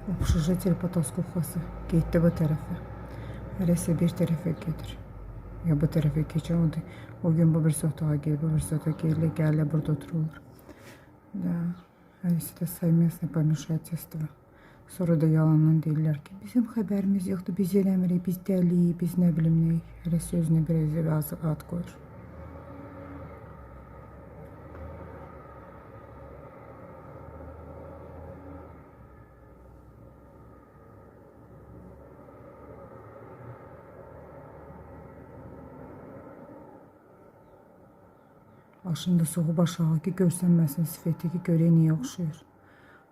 Общежитие Потаскухası gitti bu tarafa. Neresi bir tarafa gelir. Ya bu tarafa geçer. O gün bu bir sotağa gelir, bu bir sotağa gelir. Gelirler burada otururlar. Da, neresi de saymayasına помешательство. Sonra da yalandan deyirlər ki, bizim xəbərimiz yoxdur, biz eləmirik, biz dəliyik, biz nə bilim neyik. Neresi özünə biraz ad qoyur. Başında soğub aşağı ki görsənməsin sifəti ki görək niyə oxşayır.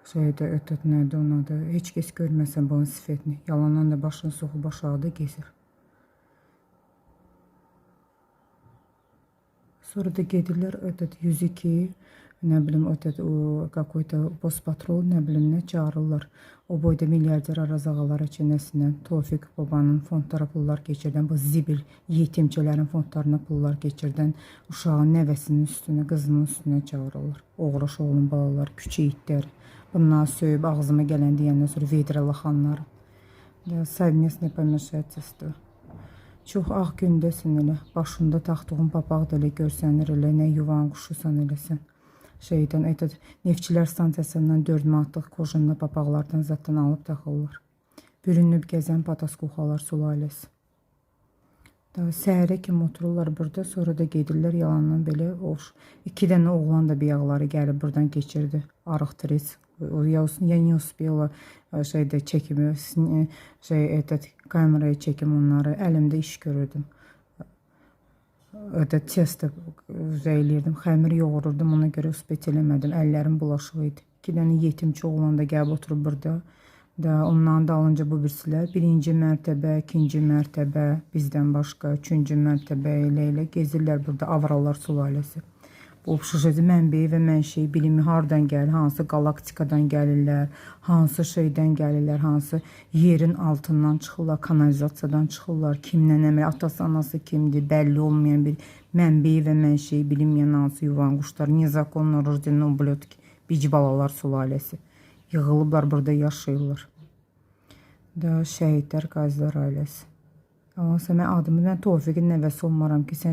Şeydə ötət nədir ona da heç kəs görməsən bunun sifətini. Yalandan da başını soğub aşağıda gezir. Sonra da gedirlər ötət 102 nə bilim ötət o какой-то postpatrol nə bilim nə çağırırlar. O boyda milyarder Araz ağalar içindəsindən Tofiq babanın fondlara pullar keçirdən, bu zibil yetimçələrin fondlarına pullar keçirdən uşağın nəvəsinin üstünə, qızının üstünə çağırırlar. Oğraş oğlun balalar, küçük itlər. Bunları söyüb ağzıma gələn deyəndən sonra vedrəlaxanları. Совместное помешательство. Çox ağ gündəsin elə. Başında taxtığın papaq da elə görsənir elə. Nə yuvan quşusan eləsən. Şeydən, neftçilər stansiyasından 4 manatlıq kojunlu papaqlardan zaten alıb taxırlar. Bürünüb gəzən Pataskuxalar sülaləsi. Səhərə kimi otururlar burada, sonra da gedirlər yalandan belə. 2 dənə oğlan da biyağları gəlib buradan keçirdi. Arıq tris. Я не uspела şeydə çəkimi, kameraya çəkim onları. Əlimdə iş görürdüm. Testo eləyirdim, xəmir yoğururdum, ona görə uspet eləmədim. Əllərim bulaşıq idi. 2 dənə yetimçi oğlan da gəlib oturub burada. Ondan da alınca bu birisilər 1-ci mərtəbə, 2-ci mərtəbə, bizdən başqa 3-cü mərtəbə elə gezirlər burada avralar sülaləsi. Bu общежитие mənbəyi və mənşeyi bilimi hardan gəlir, hansı galaktikadan gəlirlər, hansı şeydən gəlirlər, hansı yerin altından çıxırlar, kanalizasiyadan çıxırlar, kimdən əməl, atası anası kimdir, bəlli olmayan bir mənbəyi və mənşeyi bilinməyən hansı yuvan quşlar, nezakonno rожденный ублюдки, bici balalar sülaləsi. Yığılıblar burada yaşayırlar. Şəhidlər, qazilər ailəsi. Amma mən adımı, mən Tofiqin nəvəsi olmaram ki, sən